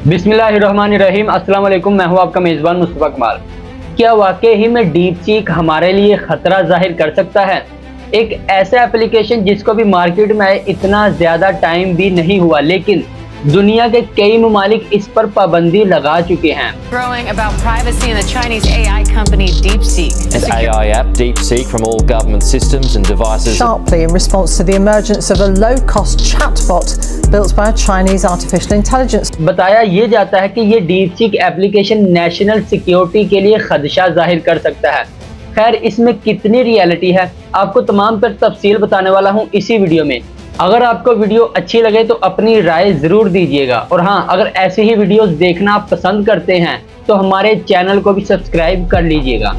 बिस्मिल्लाहिर्रहमानिर्रहीम। अस्सलाम वालेकुम। मैं हूं आपका मेज़बान मुस्तफ़ा कमाल। क्या वाकई ही में डीप सीक हमारे लिए खतरा जाहिर कर सकता है? एक ऐसा एप्लीकेशन जिसको भी मार्केट में आए इतना ज़्यादा टाइम भी नहीं हुआ, लेकिन दुनिया के कई ममालिक इस पर पाबंदी लगा चुके हैं। Growing about privacy in the Chinese AI company DeepSeek. An AI app, DeepSeek, from all government systems and devices. Sharply in response to the emergence of a low-cost chatbot built by a Chinese artificial intelligence. बताया ये जाता है कि ये deep seek application national security के लिए खदशा जाहिर कर सकता है। खैर, इसमें कितनी रियलिटी है आपको तमाम पर तफसील बताने वाला हूँ इसी वीडियो में। अगर आपको वीडियो अच्छी लगे तो अपनी राय ज़रूर दीजिएगा, और हाँ, अगर ऐसे ही वीडियोस देखना आप पसंद करते हैं तो हमारे चैनल को भी सब्सक्राइब कर लीजिएगा।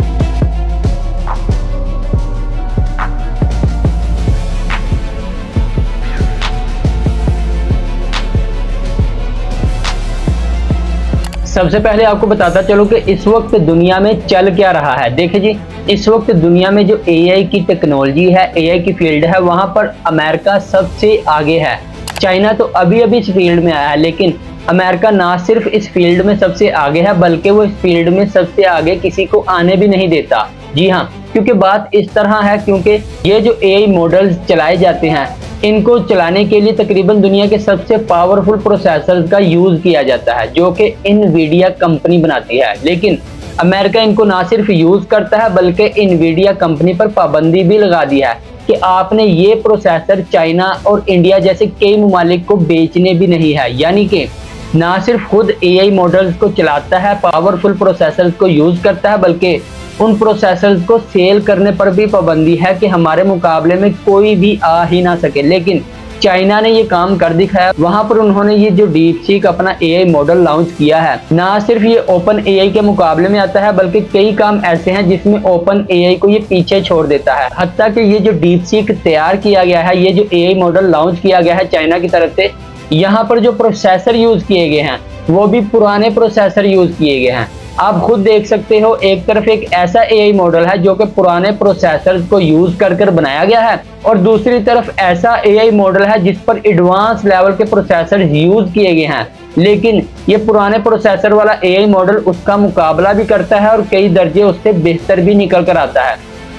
सबसे पहले आपको बताता चलो कि इस वक्त दुनिया में चल क्या रहा है। देखिए जी, इस वक्त दुनिया में जो एआई की टेक्नोलॉजी है, एआई की फील्ड है, वहां पर अमेरिका सबसे आगे है। चाइना तो अभी अभी इस फील्ड में आया है, लेकिन अमेरिका ना सिर्फ इस फील्ड में सबसे आगे है, बल्कि वो इस फील्ड में सबसे आगे किसी को आने भी नहीं देता। जी हाँ, क्योंकि बात इस तरह है, क्योंकि ये जो एआई मॉडल्स चलाए जाते हैं, इनको चलाने के लिए तकरीबन दुनिया के सबसे पावरफुल प्रोसेसर्स का यूज किया जाता है, जो कि इनवीडिया कंपनी बनाती है। लेकिन अमेरिका इनको ना सिर्फ यूज करता है, बल्कि इनवीडिया कंपनी पर पाबंदी भी लगा दी है कि आपने ये प्रोसेसर चाइना और इंडिया जैसे कई ममालिक को बेचने भी नहीं है। यानी कि ना सिर्फ खुद एआई मॉडल्स को चलाता है, पावरफुल प्रोसेसर्स को यूज करता है, बल्कि उन प्रोसेसर्स को सेल करने पर भी पाबंदी है कि हमारे मुकाबले में कोई भी आ ही ना सके। लेकिन चाइना ने ये काम कर दिखाया। वहां पर उन्होंने ये जो डीप सीक अपना एआई मॉडल लॉन्च किया है, ना सिर्फ ये ओपन एआई के मुकाबले में आता है, बल्कि कई काम ऐसे हैं जिसमें ओपन एआई को ये पीछे छोड़ देता है। हत्ता कि ये जो डीप सीक तैयार किया गया है, ये जो एआई मॉडल लॉन्च किया गया है चाइना की तरफ से, यहाँ पर जो प्रोसेसर यूज किए गए हैं वो भी पुराने प्रोसेसर यूज किए गए हैं। आप खुद देख सकते हो, एक तरफ एक ऐसा एआई मॉडल है जो कि पुराने प्रोसेसर्स को यूज कर बनाया गया है, और दूसरी तरफ ऐसा एआई मॉडल है जिस पर एडवांस लेवल के प्रोसेसर्स यूज किए गए हैं। लेकिन ये पुराने प्रोसेसर वाला एआई मॉडल उसका मुकाबला भी करता है और कई दर्जे उससे बेहतर भी निकल कर आता है।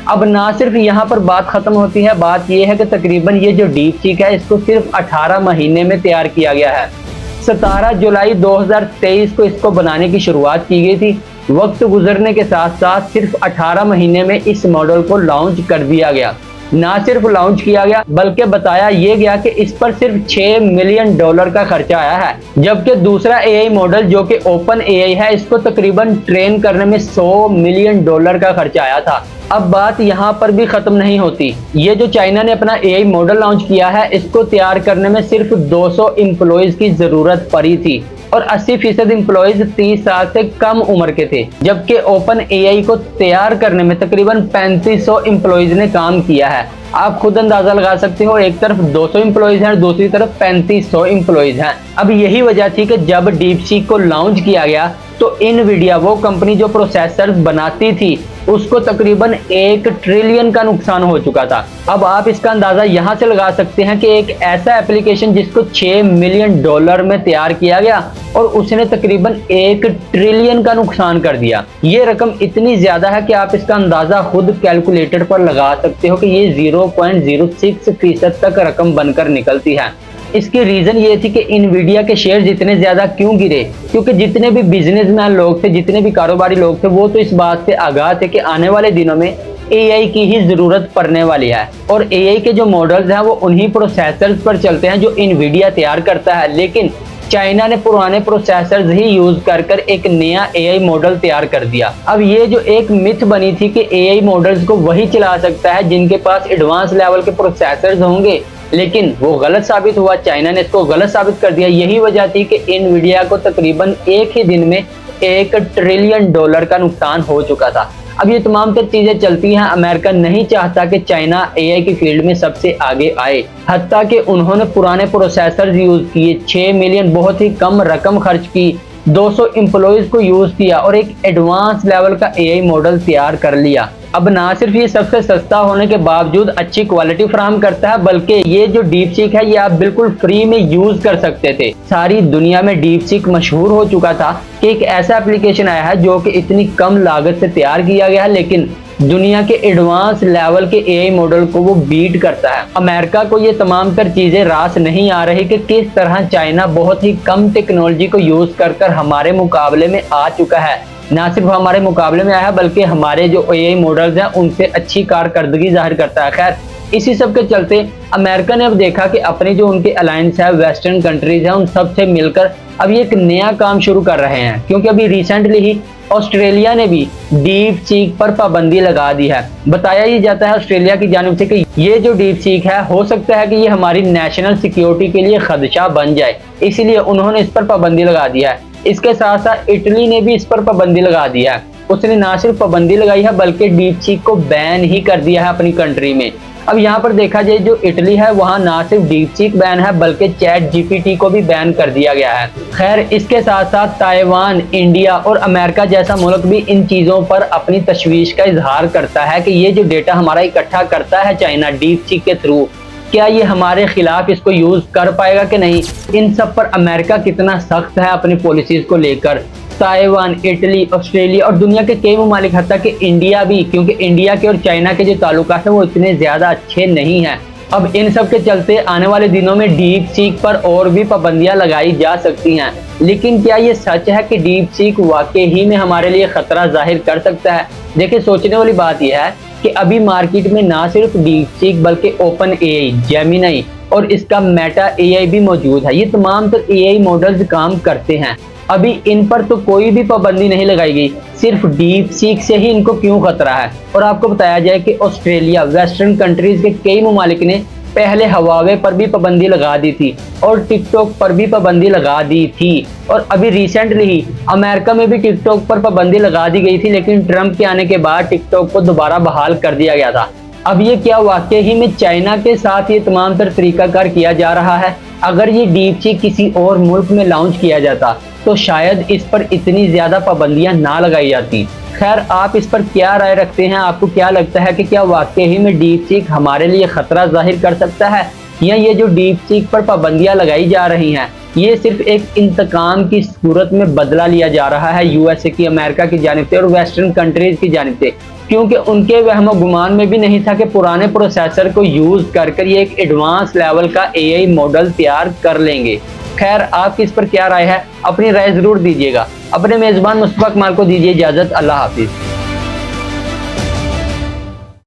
अब ना सिर्फ यहाँ पर बात खत्म होती है, बात यह है कि तकरीबन ये जो डीप सीक है, इसको सिर्फ 18 महीने में तैयार किया गया है। 17 जुलाई 2023 को इसको बनाने की शुरुआत की गई थी। वक्त गुजरने के साथ साथ सिर्फ 18 महीने में इस मॉडल को लॉन्च कर दिया गया। ना सिर्फ लॉन्च किया गया, बल्कि बताया यह गया कि इस पर सिर्फ $6 मिलियन का खर्चा आया है। जबकि दूसरा एआई मॉडल जो कि ओपन एआई है, इसको तकरीबन ट्रेन करने में $100 मिलियन का खर्चा आया था। अब बात यहाँ पर भी खत्म नहीं होती। ये जो चाइना ने अपना एआई मॉडल लॉन्च किया है, इसको तैयार करने में सिर्फ 200 एम्प्लॉइज की जरूरत पड़ी थी, और 80% एम्प्लॉइज 30 साल से कम उम्र के थे। जबकि ओपन एआई को तैयार करने में तकरीबन 3500 एम्प्लॉइज ने काम किया है। आप खुद अंदाजा लगा सकते हो, एक तरफ 200 एम्प्लॉइज हैं और दूसरी तरफ 3500 एम्प्लॉइज हैं। अब यही वजह थी कि जब डीप सीक को लॉन्च किया गया तो इनवीडिया, वो कंपनी जो प्रोसेसर बनाती थी, उसको तकरीबन $1 ट्रिलियन का नुकसान हो चुका था। अब आप इसका अंदाजा यहाँ से लगा सकते हैं कि एक ऐसा एप्लीकेशन जिसको $6 मिलियन में तैयार किया गया, और उसने तकरीबन $1 ट्रिलियन का नुकसान कर दिया। ये रकम इतनी ज्यादा है कि आप इसका अंदाजा खुद कैलकुलेटर पर लगा सकते हो कि ये 0.06% तक रकम बनकर निकलती है। इसकी रीजन ये थी कि इनवीडिया के शेयर जितने ज्यादा क्यों गिरे, क्योंकि जितने भी बिजनेसमैन लोग थे, जितने भी कारोबारी लोग थे, वो तो इस बात से आगाह थे कि आने वाले दिनों में एआई की ही जरूरत पड़ने वाली है, और एआई के जो मॉडल्स हैं वो उन्हीं प्रोसेसर्स पर चलते हैं जो इनवीडिया तैयार करता है। लेकिन चाइना ने पुराने प्रोसेसर्स ही यूज कर एक नया एआई मॉडल तैयार कर दिया। अब ये जो एक मिथ बनी थी कि एआई मॉडल्स को वही चला सकता है जिनके पास एडवांस लेवल के प्रोसेसर्स होंगे, लेकिन वो गलत साबित हुआ। चाइना ने इसको गलत साबित कर दिया। यही वजह थी कि इनवीडिया को तकरीबन एक ही दिन में $1 ट्रिलियन का नुकसान हो चुका था। अब ये तमाम तर चीजें चलती हैं, अमेरिका नहीं चाहता कि चाइना एआई की फील्ड में सबसे आगे आए। हत्ता कि उन्होंने पुराने प्रोसेसर यूज किए, 6 मिलियन बहुत ही कम रकम खर्च की, 200 एम्प्लॉइज को यूज किया और एक एडवांस लेवल का एआई मॉडल तैयार कर लिया। अब ना सिर्फ ये सबसे सस्ता होने के बावजूद अच्छी क्वालिटी फराहम करता है, बल्कि ये जो डीप सीक है ये आप बिल्कुल फ्री में यूज कर सकते थे। सारी दुनिया में डीप सीक मशहूर हो चुका था कि एक ऐसा एप्लीकेशन आया है जो कि इतनी कम लागत से तैयार किया गया है, लेकिन दुनिया के एडवांस लेवल के एआई मॉडल को वो बीट करता है। अमेरिका को ये तमाम तर चीजें रास नहीं आ रही कि किस तरह चाइना बहुत ही कम टेक्नोलॉजी को यूज कर हमारे मुकाबले में आ चुका है। ना सिर्फ हमारे मुकाबले में आया है बल्कि हमारे जो एआई मॉडल्स हैं उनसे अच्छी कारकर्दगी जाहिर करता है। खैर, इसी सब के चलते अमेरिका ने अब देखा कि अपने जो उनके अलायंस है, वेस्टर्न कंट्रीज हैं, उन सब से मिलकर अब ये एक नया काम शुरू कर रहे हैं, क्योंकि अभी रिसेंटली ही ऑस्ट्रेलिया ने भी डीप सीक पर पाबंदी लगा दी है। बताया ही जाता है ऑस्ट्रेलिया की जानिब से कि ये जो डीप सीक है हो सकता है कि ये हमारी नेशनल सिक्योरिटी के लिए खदशा बन जाए, इसीलिए उन्होंने इस पर पाबंदी लगा दिया है। इसके साथ साथ इटली ने भी इस पर पाबंदी लगा दिया है। उसने ना सिर्फ पाबंदी लगाई है बल्कि डीप सीक को बैन ही कर दिया है अपनी कंट्री में। अब यहाँ पर देखा जाए जो इटली है वहाँ ना सिर्फ डीप सीक बैन है बल्कि चैट जीपीटी को भी बैन कर दिया गया है। खैर, इसके साथ साथ ताइवान, इंडिया और अमेरिका जैसा मुल्क भी इन चीज़ों पर अपनी तशवीश का इजहार करता है कि ये जो डेटा हमारा इकट्ठा करता है चाइना डीप सीक के थ्रू, क्या ये हमारे खिलाफ इसको यूज कर पाएगा कि नहीं। इन सब पर अमेरिका कितना सख्त है अपनी पॉलिसीज को लेकर। ताइवान, इटली, ऑस्ट्रेलिया और दुनिया के कई ममालिक, हत्ता कि इंडिया भी, क्योंकि इंडिया के और चाइना के जो ताल्लुकात हैं वो इतने ज़्यादा अच्छे नहीं हैं। अब इन सब के चलते आने वाले दिनों में डीप सीक पर और भी पाबंदियां लगाई जा सकती हैं। लेकिन क्या ये सच है कि डीप सीक वाकई ही में हमारे लिए खतरा जाहिर कर सकता है? देखिए, सोचने वाली बात यह है कि अभी मार्केट में ना सिर्फ डीप सीक बल्कि ओपन एआई, जेमिनी और इसका मेटा एआई भी मौजूद है। ये तमाम तो एआई मॉडल्स काम करते हैं। अभी इन पर तो कोई भी पाबंदी नहीं लगाई गई, सिर्फ डीप सीक से ही इनको क्यों खतरा है। और आपको बताया जाए कि ऑस्ट्रेलिया, वेस्टर्न कंट्रीज के कई ममालिक ने पहले हवावे पर भी पाबंदी लगा दी थी और टिकटॉक पर भी पाबंदी लगा दी थी, और अभी रिसेंटली ही अमेरिका में भी टिकटॉक पर पाबंदी लगा दी गई थी, लेकिन ट्रंप के आने के बाद टिकटॉक को दोबारा बहाल कर दिया गया था। अब ये क्या वाकई ही में चाइना के साथ ये तमाम तर तरीकाकार किया जा रहा है? अगर ये डीप सीक किसी और मुल्क में लॉन्च किया जाता तो शायद इस पर इतनी ज्यादा पाबंदियां ना लगाई जाती। खैर, आप इस पर क्या राय रखते हैं? आपको क्या लगता है कि क्या वाकई ही में डीप सीक हमारे लिए खतरा जाहिर कर सकता है, या ये जो डीप सीक पर पाबंदियां लगाई जा रही हैं ये सिर्फ एक इंतकाम की सूरत में बदला लिया जा रहा है यूएसए की, अमेरिका की जानिब से और वेस्टर्न कंट्रीज की जानिब से? क्योंकि उनके वहम गुमान में भी नहीं था कि पुराने प्रोसेसर को यूज कर ये एक एडवांस लेवल का एआई मॉडल तैयार कर लेंगे। खैर, आपकी इस पर क्या राय है? अपनी राय जरूर दीजिएगा। अपने मेजबान मुस्तफा कमाल को दीजिए इजाजत। अल्लाह हाफिज।